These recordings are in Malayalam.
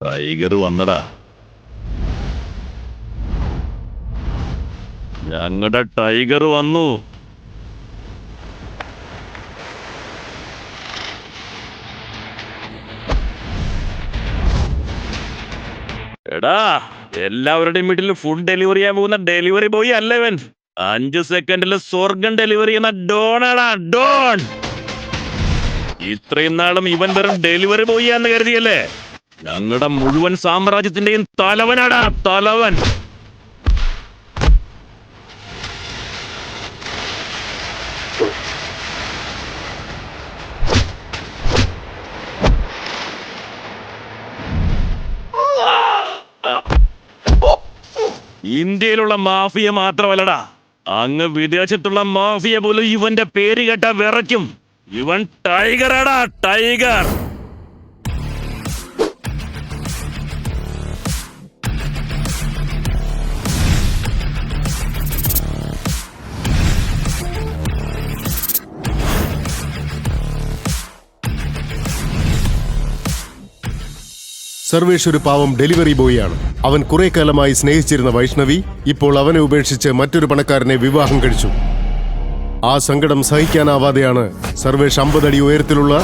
ടൈഗർ വന്നടാ. ഞങ്ങളുടെ ടൈഗർ വന്നു. എടാ, എല്ലാവരുടെയും വീട്ടിൽ ഫുഡ് ഡെലിവറി ചെയ്യാൻ പോകുന്ന ഡെലിവറി ബോയ് അല്ല ഇവൻ. 5 സെക്കൻഡിൽ സ്വർഗം ഡെലിവറി ചെയ്യുന്ന ഡോണാടാ, ഡോൺ. ഇത്രയും നാളും ഇവൻ വെറും ഡെലിവറി ബോയ് ആന്ന് കരുതിയല്ലേ? ഞങ്ങളുടെ മുഴുവൻ സാമ്രാജ്യത്തിന്റെയും തലവനാടാ, തലവൻ. ഇന്ത്യയിലുള്ള മാഫിയ മാത്രമല്ലടാ, അങ്ങ് വിദേശത്തുള്ള മാഫിയ പോലും ഇവന്റെ പേര് കേട്ടാ വിറയ്ക്കും. ഇവൻ ടൈഗറാടാ, ടൈഗർ. സർവേഷ് ഒരു പാവം ഡെലിവറി ബോയിയാണ്. അവൻ കുറെ കാലമായി സ്നേഹിച്ചിരുന്ന വൈഷ്ണവി ഇപ്പോൾ അവനെ ഉപേക്ഷിച്ച് മറ്റൊരു പണക്കാരനെ വിവാഹം കഴിച്ചു. ആ സങ്കടം സഹിക്കാനാവാതെയാണ് സർവേഷ് 50 അടി ഉയരത്തിലുള്ള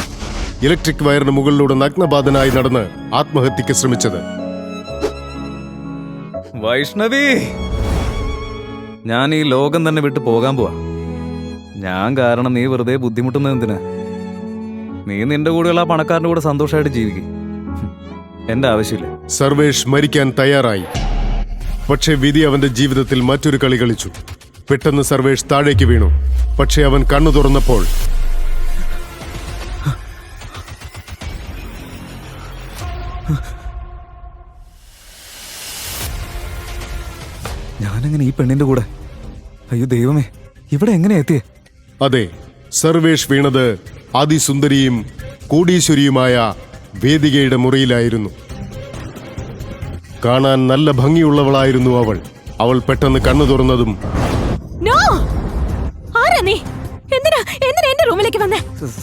ഇലക്ട്രിക് വയറിന് മുകളിലൂടെ നഗ്നബാധനായി നടന്ന് ആത്മഹത്യക്ക് ശ്രമിച്ചത്. വൈഷ്ണവി, ഞാൻ ഈ ലോകം തന്നെ വിട്ടു പോകാൻ പോവാ. ഞാൻ കാരണം നീ വെറുതെ ബുദ്ധിമുട്ടുന്നത് എന്തിനാ? നീ നിന്റെ കൂടെയുള്ള ആ പണക്കാരന്റെ കൂടെ സന്തോഷമായിട്ട് ജീവിക്കും. എന്റെ ആവശ്യമില്ല. സർവേഷ് മരിക്കാൻ തയ്യാറായി. പക്ഷേ വിധി അവന്റെ ജീവിതത്തിൽ മറ്റൊരു കളി കളിച്ചു. പെട്ടെന്ന് സർവേഷ് താഴേക്ക് വീണു. പക്ഷേ അവൻ കണ്ണു തുറന്നപ്പോൾ ഞാനെങ്ങനെ ഈ പെണ്ണിന്റെ കൂടെ? അയ്യോ ദൈവമേ, ഇവിടെ എങ്ങനെ എത്തിയേ? അതെ, സർവേഷ് വീണത് അതിസുന്ദരിയും കോടീശ്വരിയുമായ വേദികയുടെ മുറിയിലായിരുന്നു. കാണാൻ നല്ല ഭംഗിയുള്ളവളായിരുന്നു അവൾ. അവൾ പെട്ടെന്ന് കണ്ണു തുറന്നതും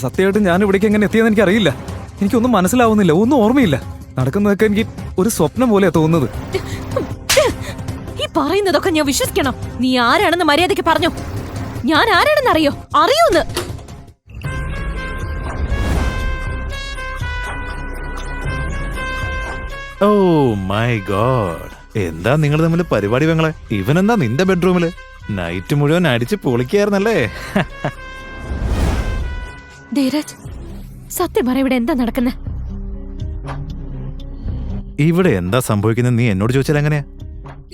സത്യമായിട്ടും ഞാൻ ഇവിടേക്ക് എങ്ങനെ എത്തിയെന്ന് എനിക്ക് അറിയില്ല. എനിക്കൊന്നും മനസ്സിലാവുന്നില്ല, ഒന്നും ഓർമ്മയില്ല. നടക്കുന്നതൊക്കെ എനിക്ക് ഒരു സ്വപ്നം പോലെയാ തോന്നുന്നത്. ഈ പറയുന്നതൊക്കെ ഞാൻ വിശ്വസിക്കണം? നീ ആരാണെന്ന് മര്യാദയ്ക്ക് പറഞ്ഞു. ഞാൻ ആരാണെന്ന് അറിയൂന്ന്. ഓ മൈ ഗോഡ്, എന്താ നിങ്ങൾ തമ്മിൽ പരിപാടി പെങ്ങളെ? ഇവനെന്താ നിന്റെ ബെഡ്റൂമില്? നൈറ്റ് മുഴുവൻ അടിച്ച് പൊളിക്കായിരുന്നല്ലേ? ധീരജ്, സത്യം പറ, ഇവിടെ എന്താ നടക്കുന്നത്? ഇവിടെ എന്താ സംഭവിക്കുന്നത് നീ എന്നോട് ചോദിച്ചാൽ എങ്ങനെയാ?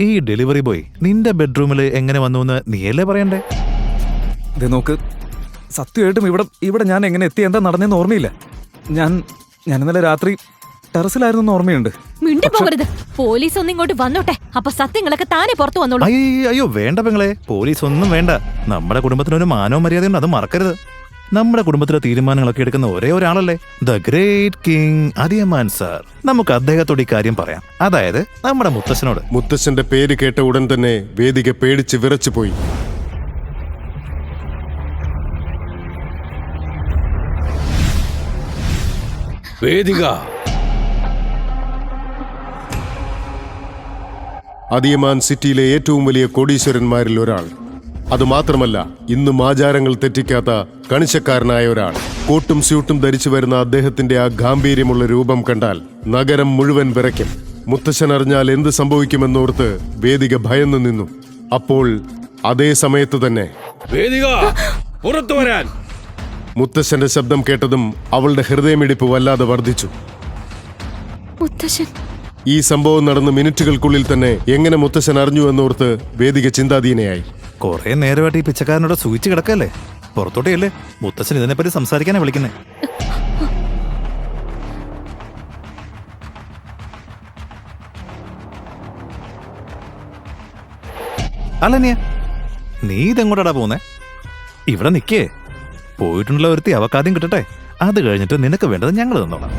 ഈ ഡെലിവറി ബോയ് നിന്റെ ബെഡ്റൂമിൽ എങ്ങനെ വന്നു എന്ന് നീയല്ലേ പറയണ്ടേ? ഇത് നോക്ക്, സത്യമായിട്ടും ഇവിടെ ഞാൻ എങ്ങനെ എത്തി, എന്താ നടന്നെന്ന് ഓർമ്മയില്ല. ഞാൻ ഇന്നലെ രാത്രി ടെറസിലായിരുന്നു ഓർമ്മയുണ്ട്. മിണ്ടി പോകരുത്. പോലീസ് ഒന്നും ഇങ്ങോട്ട് വന്നോട്ടെ, അപ്പൊ സത്യങ്ങളൊക്കെ താനെ പുറത്തു വന്നോളൂ. അയ്യോ വേണ്ട പെങ്ങളെ, പോലീസ് ഒന്നും വേണ്ട. നമ്മുടെ കുടുംബത്തിനൊരു മാനവും മര്യാദയുണ്ട്, അത് മറക്കരുത്. നമ്മുടെ കുടുംബത്തിലെ തീരുമാനങ്ങളൊക്കെ എടുക്കുന്ന ഒരേ ഒരാളല്ലേ, ദ ഗ്രേറ്റ് കിങ് അധിയമാൻ സാർ. നമുക്ക് അദ്ദേഹത്തോട് ഈ കാര്യം പറയാം, അതായത് നമ്മുടെ മുത്തശ്ശനോട്. മുത്തശ്ശന്റെ പേര് കേട്ട ഉടൻ തന്നെ വേദിക പേടിച്ച് വിറച്ചുപോയി. വേദിക, അധിയമാൻ സിറ്റിയിലെ ഏറ്റവും വലിയ കോടീശ്വരന്മാരിൽ ഒരാൾ. അതുമാത്രമല്ല, ഇന്നും ആചാരങ്ങൾ തെറ്റിക്കാത്ത കണിശക്കാരനായ ഒരാൾ. കോട്ടും സ്യൂട്ടും ധരിച്ചു വരുന്ന അദ്ദേഹത്തിന്റെ ആ ഗാംഭീര്യമുള്ള രൂപം കണ്ടാൽ നഗരം മുഴുവൻ വിറയ്ക്കും. മുത്തശ്ശൻ അറിഞ്ഞാൽ എന്ത് സംഭവിക്കുമെന്നോർത്ത് വേദിക ഭയന്നു നിന്നു. അപ്പോൾ അതേ സമയത്ത് തന്നെ വേദിക, പുറത്തു വരാൻ. മുത്തശ്ശന്റെ ശബ്ദം കേട്ടതും അവളുടെ ഹൃദയമിടിപ്പ് വല്ലാതെ വർദ്ധിച്ചു. മുത്തശ്ശൻ. ഈ സംഭവം നടന്ന് മിനിറ്റുകൾക്കുള്ളിൽ തന്നെ എങ്ങനെ മുത്തശ്ശൻ അറിഞ്ഞു എന്നോർത്ത് വേദിക ചിന്താധീനയായി. കുറെ നേരമായിട്ട് ഈ പിച്ചക്കാരനോട് സൂചിച്ച് കിടക്കല്ലേ, പുറത്തോട്ടേയല്ലേ? മുത്തശ്ശൻ ഇതിനെപ്പറ്റി സംസാരിക്കാനാ വിളിക്കുന്നേ. അല്ലനിയ, നീ ഇതെങ്ങോട്ടാടാ പോന്നേ? ഇവിടെ നിക്കേ. പോയിട്ടുള്ള ഒരുത്തി അവക്കാദ്യം കിട്ടട്ടെ, അത് കഴിഞ്ഞിട്ട് നിനക്ക് വേണ്ടത് ഞങ്ങൾ തന്നോളാം.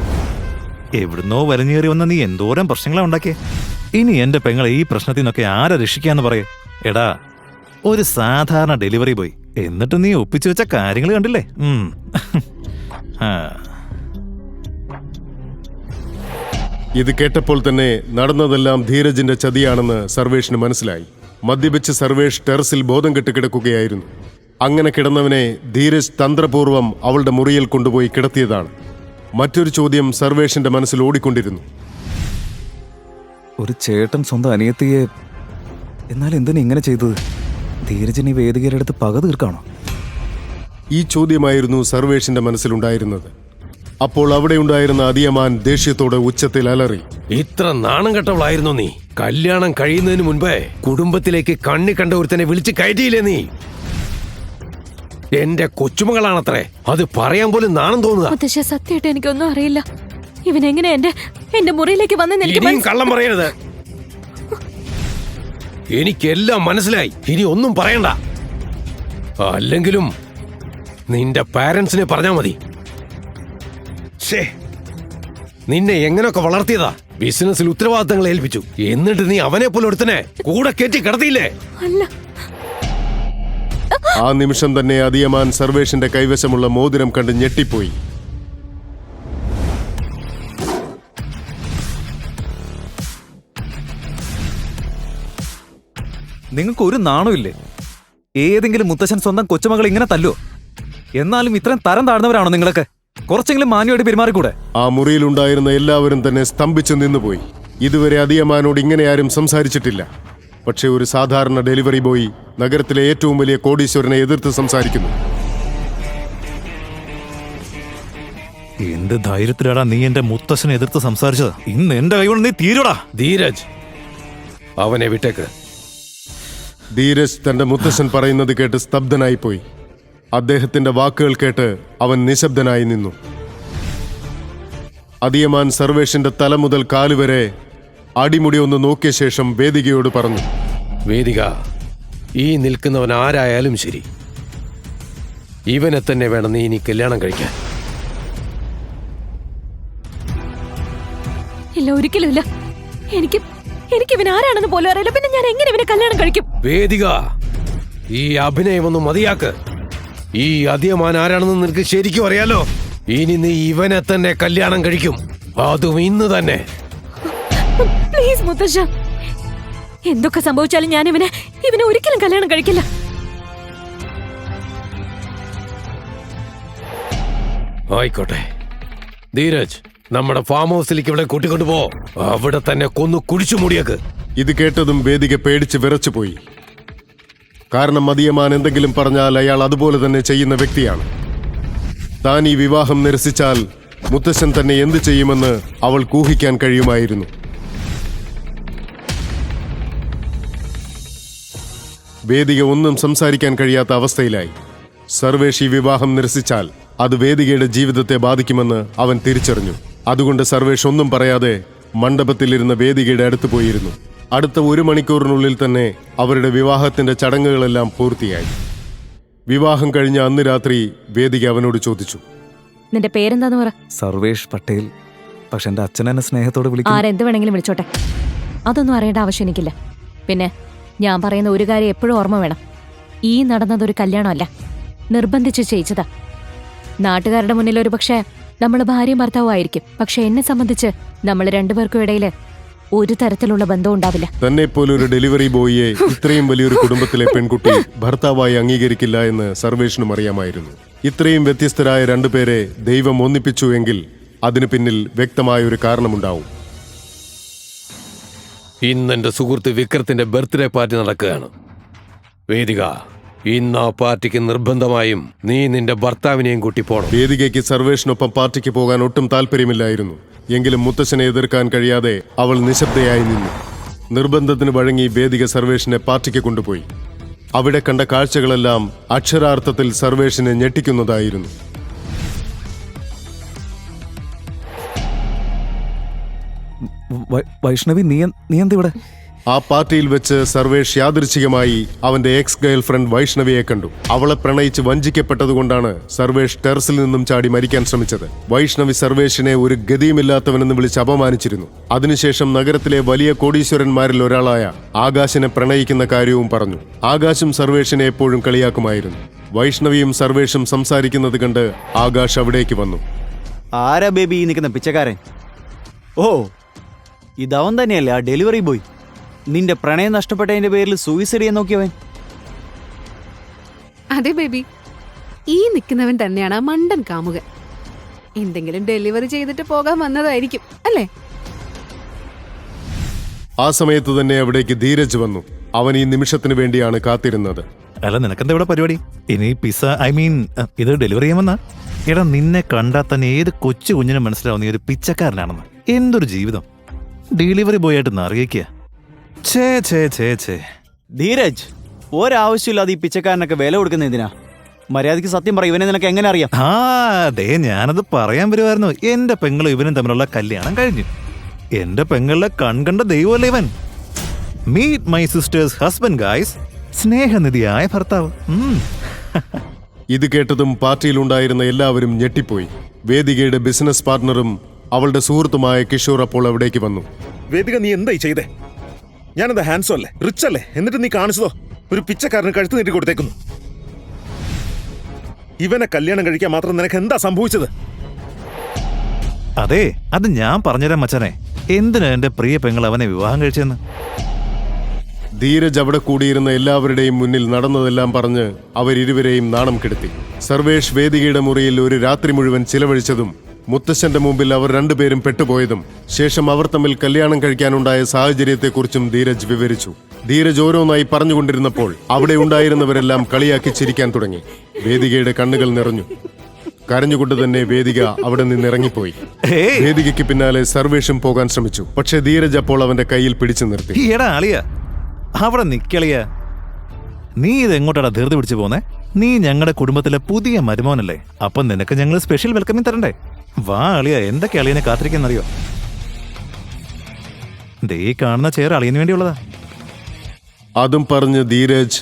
എവിടുന്നോ വലിഞ്ഞേറി വന്ന നീ എന്തോരം പ്രശ്നങ്ങളാ ഉണ്ടാക്കിയേ. ഇനി എന്റെ പെങ്ങളെ ഈ പ്രശ്നത്തിൽ നിന്നൊക്കെ ആരെ രക്ഷിക്കാന്ന് പറയേ? എടാ, ഒരു സാധാരണ ഡെലിവറി ബോയ്, എന്നിട്ട് നീ ഒപ്പിച്ചു വെച്ച കാര്യങ്ങൾ കണ്ടില്ലേ? ഇത് കേട്ടപ്പോൾ തന്നെ നടന്നതെല്ലാം ധീരജിന്റെ ചതിയാണെന്ന് സർവേഷിന് മനസ്സിലായി. മദ്യപിച്ച് സർവേഷ് ടെറസിൽ ബോധം കെട്ട് കിടക്കുകയായിരുന്നു. അങ്ങനെ കിടന്നവനെ ധീരജ് തന്ത്രപൂർവ്വം അവളുടെ മുറിയിൽ കൊണ്ടുപോയി കിടത്തിയതാണ്. മറ്റൊരു ചോദ്യം സർവേഷിന്റെ മനസ്സിൽ ഓടിക്കൊണ്ടിരുന്നു. ഒരു ചേട്ടൻ സ്വന്തം അനിയത്തിയെ എന്നാൽ എന്തിനാ ഇങ്ങനെ ചെയ്തത്? ധീരജൻ ഈ വേദികയുടെ അടുത്ത് പക തീർക്കാണോ? ഈ ചോദ്യമായിരുന്നു സർവേഷിന്റെ മനസ്സിലുണ്ടായിരുന്നത്. അപ്പോൾ അവിടെ ഉണ്ടായിരുന്ന അതിയമാൻ ദേഷ്യത്തോടെ ഉച്ചത്തിൽ അലറി. ഇത്ര നാണം കെട്ടവളായിരുന്നു നീ. കല്യാണം കഴിയുന്നതിന് മുൻപേ കുടുംബത്തിലേക്ക് കണ്ണി കണ്ട ഒരുത്തനെ വിളിച്ച് കയറ്റിയില്ലേ നീ? എന്റെ കൊച്ചുമകളാണത്രേ, അത് പറയാൻ പോലും നാണം തോന്നുക. മുത്തശ്ശ, സത്യമായിട്ട് എനിക്കൊന്നും അറിയില്ല. ഇവൻ എങ്ങനെ എന്റെ മുറിയിലേക്ക് വന്നെന്ന് എനിക്ക് ഇനിയും കള്ളം പറയരുത്. എനിക്കെല്ലാം മനസ്സിലായി. ഇനി ഒന്നും പറയണ്ട. അല്ലെങ്കിലും നിന്റെ പാരന്റ്സിനെ പറഞ്ഞാ മതി. ഷേ, നിന്നെ എങ്ങനെയൊക്കെ വളർത്തിയതാ. ബിസിനസ്സിൽ ഉത്തരവാദിത്തങ്ങൾ ഏൽപ്പിച്ചു. എന്നിട്ട് നീ അവനെ പോലെ ഒരുത്തനെ കൂടെ കയറ്റി കിടത്തിയില്ലേ? അല്ല. ആ നിമിഷം തന്നെ അതിയമാൻ സർവേഷിന്റെ കൈവശമുള്ള മോതിരം കണ്ട് ഞെട്ടിപ്പോയി. നിങ്ങൾക്ക് ഒരു നാണമില്ലേ? ഏതെങ്കിലും മുത്തശ്ശൻ സ്വന്തം കൊച്ചുമകൾ ഇങ്ങനെ തല്ലോ? എന്നാലും ഇത്രയും തരം താഴ്ന്നവരാണോ നിങ്ങളൊക്കെ? കുറച്ചെങ്കിലും മാന്യമായിട്ട് പെരുമാറിക്കൂടെ? ആ മുറിയിലുണ്ടായിരുന്ന എല്ലാവരും തന്നെ സ്തംഭിച്ചു നിന്നുപോയി. ഇതുവരെ അതിയമാനോട് ഇങ്ങനെ ആരും സംസാരിച്ചിട്ടില്ല. പക്ഷെ ഒരു സാധാരണ ഡെലിവറി ബോയ് നഗരത്തിലെ ഏറ്റവും വലിയ കോടീശ്വരനെ എതിർത്ത് സംസാരിക്കുന്നു. എന്ത് ധൈര്യത്തിലാടാ നീ എന്റെ മുത്തശ്ശനെ എതിർത്ത് സംസാരിച്ചത്? ഇന്ന് എന്റെ കൈകൊണ്ട് നീ തീരുടാ. ധീരജ്, അവനെ വിട്ടേക്ക്. ധീരജ് തന്റെ മുത്തശ്ശൻ പറയുന്നത് കേട്ട് സ്തബ്ധനായിപ്പോയി. അദ്ദേഹത്തിന്റെ വാക്കുകൾ കേട്ട് അവൻ നിശബ്ദനായി നിന്നു. അതിയമാൻ സർവേഷിന്റെ തല മുതൽ കാലുവരെ അടിമുടി ഒന്ന് നോക്കിയ ശേഷം വേദികയോട് പറഞ്ഞു. വേദിക, ഈ നിൽക്കുന്നവൻ ആരായാലും ശരി, ഇവനെ തന്നെ വേണം നീ ഇനി കല്യാണം കഴിക്കാൻ. ഇല്ല, ഒരിക്കലും ഇല്ല. എനിക്ക് ഇവൻ ആരാണെന്ന് പോലും അറിയില്ല. പിന്നെ ഞാൻ എങ്ങനെ ഇവനെ കല്യാണം കഴിക്കും? വേദിക, ഈ അഭിനയമൊന്നും മതിയാക്ക്. ഈ അതിയമാൻ ആരാണെന്ന് നിനക്ക് ശരിക്കും അറിയാലോ. ഇനി നീ ഇവനെ തന്നെ കല്യാണം കഴിക്കും, അതും ഇന്ന് തന്നെ. പ്ലീസ് മുത്തശ്ശ, എന്തൊക്കെ സംഭവിച്ചാലും ഞാൻ ഇവനെ ഒരിക്കലും കല്യാണം കഴിക്കില്ല. ആയിക്കോട്ടെ ധീരജ്, നമ്മുടെ ഫാം ഹൗസിലേക്ക് ഇവിടെ കൂട്ടിക്കൊണ്ടുപോ. അവിടെ തന്നെ കൊന്നു കുഴിച്ചു മൂടിയേക്ക്. ഇത് കേട്ടതും വേദിക പേടിച്ച് വിറച്ചുപോയി. കാരണം അതിയമാൻ എന്തെങ്കിലും പറഞ്ഞാൽ അയാൾ അതുപോലെ തന്നെ ചെയ്യുന്ന വ്യക്തിയാണ്. താൻ ഈ വിവാഹം നിരസിച്ചാൽ മുത്തശ്ശൻ തന്നെ എന്ത് ചെയ്യുമെന്ന് അവൾ ഊഹിക്കാൻ കഴിയുമായിരുന്നു. വേദിക ഒന്നും സംസാരിക്കാൻ കഴിയാത്ത അവസ്ഥയിലായി. സർവേഷ് ഈ വിവാഹം നിരസിച്ചാൽ അത് വേദികയുടെ ജീവിതത്തെ ബാധിക്കുമെന്ന് അവൻ തിരിച്ചറിഞ്ഞു. അതുകൊണ്ട് സർവേഷ് ഒന്നും പറയാതെ മണ്ഡപത്തിലിരുന്ന വേദികയുടെ അടുത്ത് പോയിരുന്നു. അടുത്ത 1 മണിക്കൂറിനുള്ളിൽ തന്നെ അവരുടെ വിവാഹത്തിന്റെ ചടങ്ങുകളെല്ലാം പൂർത്തിയായി. വിവാഹം കഴിഞ്ഞ അന്ന് രാത്രി വേദിക അവനോട് ചോദിച്ചു. നിന്റെ പേരെന്താന്ന് പറ. സർവേഷ് പട്ടേൽ. പക്ഷെ എന്റെ അച്ഛൻ എന്നെ സ്നേഹത്തോടെ വിളിക്കും. ആരെന്ത് വേണമെങ്കിലും വിളിച്ചോട്ടെ, അതൊന്നും അറിയേണ്ട ആവശ്യം എനിക്കില്ല. പിന്നെ ഞാൻ പറയുന്ന ഒരു കാര്യം എപ്പോഴും ഓർമ്മ വേണം. ഈ നടന്നതൊരു കല്യാണമല്ല, നിർബന്ധിച്ച് ചെയ്യിച്ചതാ. നാട്ടുകാരുടെ മുന്നിൽ ഒരു പക്ഷേ നമ്മൾ ഭാര്യയും ഭർത്താവും ആയിരിക്കും. പക്ഷെ എന്നെ സംബന്ധിച്ച് നമ്മൾ രണ്ടുപേർക്കും ഇടയിൽ ഒരു തരത്തിലുള്ള ബന്ധവും ഉണ്ടാവില്ല. തന്നെ പോലൊരു ഡെലിവറി ബോയിയെ ഇത്രയും വലിയൊരു കുടുംബത്തിലെ പെൺകുട്ടി ഭർത്താവായി അംഗീകരിക്കില്ല എന്ന് സർവേഷിനും അറിയാമായിരുന്നു. ഇത്രയും വ്യത്യസ്തരായ 2 പേരെ ദൈവം ഒന്നിപ്പിച്ചു എങ്കിൽ അതിന് പിന്നിൽ വ്യക്തമായ ഒരു കാരണമുണ്ടാവും. ഇന്ന് എന്റെ സുഹൃത്ത് വിക്രത്തിന്റെ ബർത്ത്ഡേ പാർട്ടി നടക്കുകയാണ്. വേദിക, ഇന്ന് ആ പാർട്ടിക്ക് നിർബന്ധമായും നീ നിന്റെ ഭർത്താവിനെയും കൂട്ടി പോണം. വേദികയ്ക്ക് സർവേഷിനൊപ്പം പാർട്ടിക്ക് പോകാൻ ഒട്ടും താല്പര്യമില്ലായിരുന്നു. എങ്കിലും മുത്തശ്ശനെ എതിർക്കാൻ കഴിയാതെ അവൾ നിശബ്ദയായി നിന്നു. നിർബന്ധത്തിന് വഴങ്ങി വേദിക സർവേഷിനെ പാർട്ടിക്ക് കൊണ്ടുപോയി. അവിടെ കണ്ട കാഴ്ചകളെല്ലാം അക്ഷരാർത്ഥത്തിൽ സർവേഷിനെ ഞെട്ടിക്കുന്നതായിരുന്നു. വൈഷ്ണവി, നീ എന്തിവിടെ? ആ പാർട്ടിയിൽ വെച്ച് സർവേഷ് യാദൃച്ഛികമായി അവന്റെ എക്സ് ഗേൾ ഫ്രണ്ട് വൈഷ്ണവിയെ കണ്ടു. അവളെ പ്രണയിച്ച് വഞ്ചിക്കപ്പെട്ടതുകൊണ്ടാണ് സർവേഷ് ടെറസിൽ നിന്നും ചാടി മരിക്കാൻ ശ്രമിച്ചത്. വൈഷ്ണവി സർവേഷിനെ ഒരു ഗതിയുമില്ലാത്തവനെന്ന് വിളിച്ച് അപമാനിച്ചിരുന്നു. അതിനുശേഷം നഗരത്തിലെ വലിയ കോടീശ്വരന്മാരിൽ ഒരാളായ ആകാശിനെ പ്രണയിക്കുന്ന കാര്യവും പറഞ്ഞു. ആകാശും സർവേഷിനെ എപ്പോഴും കളിയാക്കുമായിരുന്നു. വൈഷ്ണവിയും സർവേഷും സംസാരിക്കുന്നത് കണ്ട് ആകാശ് അവിടേക്ക് വന്നു. ആരാ ബേബി ഈ നിൽക്കുന്ന പിച്ചക്കാരൻ? ഓ, ഇതവൻ തന്നെയല്ലേ ആ ഡെലിവറി ബോയ്? നിന്റെ പ്രണയം നഷ്ടപ്പെട്ടതിന്റെ പേരിൽ സൂയിസൈഡ് ചെയ്യാൻ നോക്കിയവൻ. അതെ ബേബി, ഈ നിൽക്കുന്നവൻ തന്നെയാണ് ആ മണ്ടൻ കാമുകൻ. എന്തെങ്കിലും ഡെലിവറി ചെയ്തിട്ട് പോകാൻ വന്നതായിരിക്കും അല്ലേ? ആ സമയത്ത് തന്നെ അവിടേക്ക് ധീരജ് വന്നു. അവൻ ഈ നിമിഷത്തിന് വേണ്ടിയാണ് കാത്തിരുന്നത്. അല്ല, നിനക്കെന്താ ഇവിടെ പരിപാടി? ഇനി പിസ്സ ഇത് ഡെലിവറി ചെയ്യാമെന്നാ? എടാ, നിന്നെ കണ്ടാൽ തന്നെ ഏത് കൊച്ചു കുഞ്ഞിനും മനസ്സിലാവും നീ ഒരു പിച്ചക്കാരനാണെന്ന്. എന്തൊരു ജീവിതം! ഡെലിവറി ബോയ് ആയിട്ട് അറിയിക്കുക. ഛേ ഛേ ഛേ ഛേ. ധീരജ്, ഒരാവശ്യമില്ലാതെ ഈ പിച്ചക്കാരനൊക്കെ വില കൊടുക്കുന്ന എന്തിനാ? മര്യാദയ്ക്ക് സത്യം പറയും, ഇവനെ നിനക്ക് എങ്ങനെ അറിയാം? അതെ, ഞാനത് പറയാൻ വരുമായിരുന്നു. എന്റെ പെങ്ങളും ഇവനും തമ്മിലുള്ള കല്യാണം കഴിഞ്ഞു. എന്റെ പെങ്ങളിലെ കൺകണ്ട ദൈവമല്ലേ ഇവൻ. Meet my sister's husband guys. സ്നേഹനിധിയായ ഭർത്താവ്. ഇത് കേട്ടതും പാർട്ടിയിലുണ്ടായിരുന്ന എല്ലാവരും ഞെട്ടിപ്പോയി. വേദികയുടെ ബിസിനസ് പാർട്ണറും അവളുടെ സുഹൃത്തുമായ കിഷോർ അപ്പോൾ അവിടേക്ക് വന്നു. വേദിക, നീ എന്തായി ചെയ്തേ? ഞാനെന്താ ഹാൻഡ്സോ അല്ലേ, റിച്ച് അല്ലേ? എന്നിട്ട് നീ കാണിച്ചതോ ഒരു പിച്ചക്കാരന് കഴുത്ത് നീട്ടി കൊടുത്തേക്കുന്നു. ഇവനെ കല്യാണം കഴിക്കാൻ മാത്രം നിനക്ക് എന്താ സംഭവിച്ചത്? അതെ, അത് ഞാൻ പറഞ്ഞുതരാം മച്ചാനെ. എന്തിനാ എന്റെ പ്രിയ പെങ്ങൾ അവനെ വിവാഹം കഴിച്ചെന്ന്? ധീരജ് അവിടെ കൂടിയിരുന്ന എല്ലാവരുടെയും മുന്നിൽ നടന്നതെല്ലാം പറഞ്ഞ് അവരിരുവരെയും നാണം കെടുത്തി. സർവേഷ് വേദികയുടെ മുറിയിൽ ഒരു രാത്രി മുഴുവൻ ചിലവഴിച്ചതും മുത്തശ്ശന്റെ മുമ്പിൽ അവർ രണ്ടുപേരും പെട്ടുപോയതും ശേഷം അവർ തമ്മിൽ കല്യാണം കഴിക്കാനുണ്ടായ സാഹചര്യത്തെക്കുറിച്ചും ധീരജ് വിവരിച്ചു. ധീരജ് ഓരോന്നായി പറഞ്ഞുകൊണ്ടിരുന്നപ്പോൾ അവിടെ ഉണ്ടായിരുന്നവരെല്ലാം കളിയാക്കി ചിരിക്കാൻ തുടങ്ങി. വേദികയുടെ കണ്ണുകൾ നിറഞ്ഞു. കരഞ്ഞുകൊണ്ട് തന്നെ വേദിക അവിടെ നിന്നിറങ്ങിപ്പോയി. വേദികയ്ക്ക് പിന്നാലെ സർവേഷും പോകാൻ ശ്രമിച്ചു. പക്ഷേ ധീരജ് അപ്പോൾ അവന്റെ കയ്യിൽ പിടിച്ചു നിർത്തി. എടാ ആളിയ, അവിടെ നിക്കളിയ. നീ ഇതെങ്ങോട്ടാടാ ധൃതി പിടിച്ചു പോന്നെ? നീ ഞങ്ങളുടെ കുടുംബത്തിലെ പുതിയ മരുമോനല്ലേ? അപ്പം നിനക്ക് ഞങ്ങൾ സ്പെഷ്യൽ വെൽക്കമിങ് തരണ്ടേ? വാ അളിയ, എന്തൊക്കെ അളിയനെ കാത്തിരിക്കുന്നറിയോ? ദേ കാണുന്ന ചെയർ അളിയന് വേണ്ടിയുള്ളതാ. അതും പറഞ്ഞ് ധീരജ്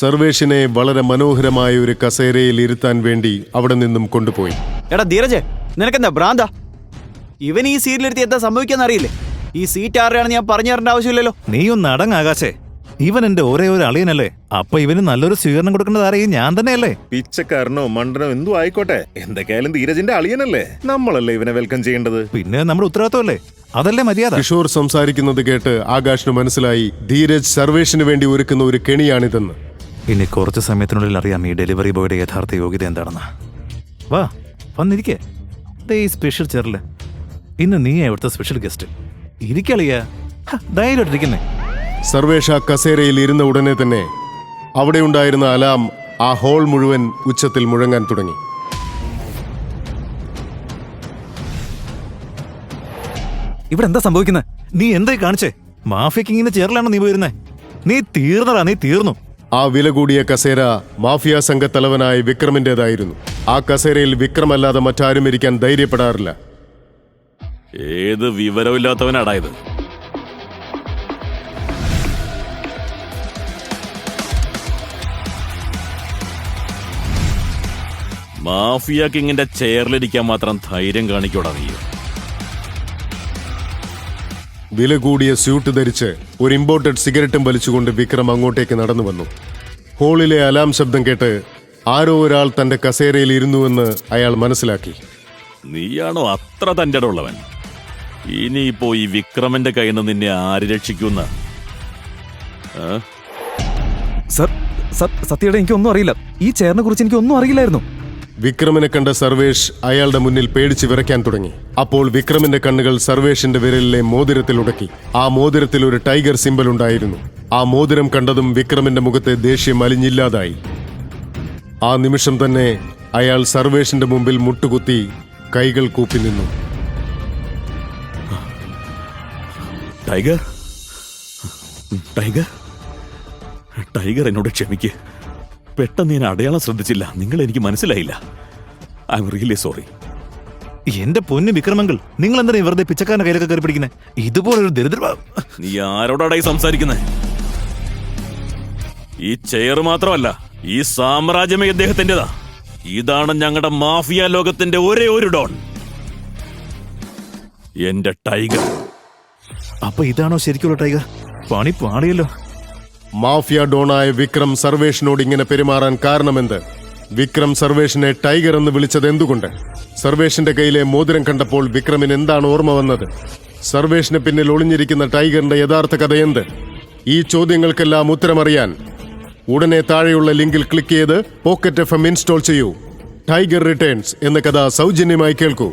സർവേഷിനെ വളരെ മനോഹരമായ ഒരു കസേരയിൽ ഇരുത്താൻ വേണ്ടി അവിടെ നിന്നും കൊണ്ടുപോയി. എടാ ധീരജ്, നിനക്കെന്താ ഭ്രാന്ത? ഇവൻ ഈ സീറ്റിലെടുത്ത് എന്താ സംഭവിക്കാന്ന് അറിയില്ലേ? ഈ സീറ്റ് ആരുടെയാണെന്ന് ഞാൻ പറഞ്ഞു തരേണ്ട ആവശ്യമില്ലല്ലോ. നീ ഒന്ന് അടങ്ങാകാശേ. ഇവൻ എന്റെ ഒരേ ഒരു അളിയനല്ലേ? അപ്പൊ ഇവന് നല്ലൊരു സ്വീകരണം കൊടുക്കേണ്ടത് ആരെയും ഞാൻ തന്നെയല്ലേ? പിച്ചക്കാരനോ മണ്ടനോ എന്തോ ആയിക്കോട്ടെ, എന്തൊക്കെയായാലും ധീരജിന്റെ അളിയനല്ലേ? നമ്മളല്ലേ ഇവനെ വെൽക്കം ചെയ്യേണ്ടത്? പിന്നെ നമ്മുടെ ഉത്തരവാദിത്വമല്ലേ? അതല്ലേ മര്യാദ. കിഷോർ സംസാരിക്കുന്നത് കേട്ട് ആകാശിന് മനസ്സിലായി ധീരജ് സർവേഷിന് വേണ്ടി ഒരുക്കുന്ന ഒരു കെണിയാണിതെന്ന്. ഇനി കുറച്ച് സമയത്തിനുള്ളിൽ അറിയാം ഈ ഡെലിവറി ബോയുടെ യഥാർത്ഥ യോഗ്യത എന്താണെന്ന്. വാ, വന്നിരിക്കേ. ഈ സ്പെഷ്യൽ ചെയറില് ഇന്ന് നീ എവിടുത്തെ സ്പെഷ്യൽ ഗസ്റ്റ്. ഇരിക്കളിയാ, ധൈര്യമായിട്ടിരിക്കുന്നേ. സർവേഷ് ആ കസേരയിൽ ഇരുന്ന ഉടനെ തന്നെ അവിടെ ഉണ്ടായിരുന്ന അലാം ആ ഹോൾ മുഴുവൻ ഉച്ചത്തിൽ മുഴങ്ങാൻ തുടങ്ങി. ഇവിടെ എന്താ സംഭവിക്കുന്നത്? നീ എന്തായി കാണിച്ചേ? മാഫിയ കിങ്ങിന്റെ ചെയറിലാണോ നീ പോയിരുന്നേ? നീ തീർന്നടാ, നീ തീർന്നു. ആ വില കൂടിയ കസേര മാഫിയ സംഘത്തലവനായ വിക്രമിന്റേതായിരുന്നു. ആ കസേരയിൽ വിക്രമല്ലാതെ മറ്റാരും ഇരിക്കാൻ ധൈര്യപ്പെടാറില്ല. ഏത് വിവരമില്ലാത്തവനാടാ ഇത്? മാഫിയ കിങ്ങിന്റെ ചെയറിലിരിക്കാൻ മാത്രം ധൈര്യം കാണിക്കോടാ നീ. വില കൂടിയ സ്യൂട്ട് ധരിച്ച് ഒരു ഇമ്പോർട്ടഡ് സിഗരറ്റും വലിച്ചുകൊണ്ട് വിക്രം അങ്ങോട്ടേക്ക് നടന്നു വന്നു. ഹോളിലെ അലാം ശബ്ദം കേട്ട് ആരോ ഒരാൾ തന്റെ കസേരയിൽ ഇരുന്നുവെന്ന് അയാൾ മനസ്സിലാക്കി. നീയാണോ അത്ര തൻ്റെ ഉള്ളവൻ? ഇനിയിപ്പോ ഈ വിക്രമന്റെ കയ്യിൽ നിന്ന് നിന്നെ ആര് രക്ഷിക്കുന്ന? സത്യയുടെ എനിക്കൊന്നും അറിയില്ല. ഈ ചെയറിനെ കുറിച്ച് എനിക്കൊന്നും അറിയില്ലായിരുന്നു. വിക്രമിനെ കണ്ട സർവേഷ് അയാളുടെ മുന്നിൽ പേടിച്ച് വിറയ്ക്കാൻ തുടങ്ങി. അപ്പോൾ വിക്രമിന്റെ കണ്ണുകൾ സർവേഷിന്റെ വിരലിലെ മോതിരത്തിൽ ഉടക്കി. ആ മോതിരത്തിൽ ഒരു ടൈഗർ സിമ്പൽ ഉണ്ടായിരുന്നു. ആ മോതിരം കണ്ടതും വിക്രമിന്റെ മുഖത്തെ ദേഷ്യം അലിഞ്ഞില്ലാതായി. ആ നിമിഷം തന്നെ അയാൾ സർവേഷിന്റെ മുമ്പിൽ മുട്ടുകുത്തി കൈകൾ കൂപ്പി നിന്നു. ടൈഗർ, ടൈഗർ, ടൈഗർ, എന്നോട് ക്ഷമിക്ക്. പെട്ടെന്ന് ഞാൻ അടയാളം ശ്രദ്ധിച്ചില്ല. നിങ്ങൾ എനിക്ക് മനസ്സിലായില്ല. I am really sorry. എന്റെ പൊന്നു വിക്രമങ്ങൾ, നിങ്ങൾ എന്താ വെറുതെ പിച്ചക്കാരന്റെ കയ്യിലൊക്കെ കയറി പിടിക്കുന്നത്? ഇതുപോലൊരു ദരിദ്ര... നീ ആരോടായി സംസാരിക്കുന്നത്? ഈ ചെയർ മാത്രമല്ല, ഈ സാമ്രാജ്യമേ അദ്ദേഹത്തിൻ്റെതാ. ഇതാണ് ഞങ്ങളുടെ മാഫിയ ലോകത്തിന്റെ ഒരേ ഒരു ഡോൺ, എന്റെ ടൈഗർ. അപ്പൊ ഇതാണോ ശരിക്കുള്ള ടൈഗർ? പണി പാടിയല്ലോ. മാഫിയ ഡോണായ വിക്രം സർവേഷിനോട് ഇങ്ങനെ പെരുമാറാൻ കാരണമെന്ത്? വിക്രം സർവേഷിനെ ടൈഗർ എന്ന് വിളിച്ചത് എന്തുകൊണ്ട്? സർവേഷിന്റെ കയ്യിലെ മോതിരം കണ്ടപ്പോൾ വിക്രമിന് എന്താണ് ഓർമ്മ വന്നത്? സർവേഷിന് പിന്നിൽ ഒളിഞ്ഞിരിക്കുന്ന ടൈഗറിന്റെ യഥാർത്ഥ കഥയെന്ത്? ഈ ചോദ്യങ്ങൾക്കെല്ലാം ഉത്തരമറിയാൻ ഉടനെ താഴെയുള്ള ലിങ്കിൽ ക്ലിക്ക് ചെയ്ത് പോക്കറ്റ് FM ഇൻസ്റ്റാൾ ചെയ്യൂ. ടൈഗർ റിട്ടേൺസ് എന്ന കഥ സൗജന്യമായി കേൾക്കൂ.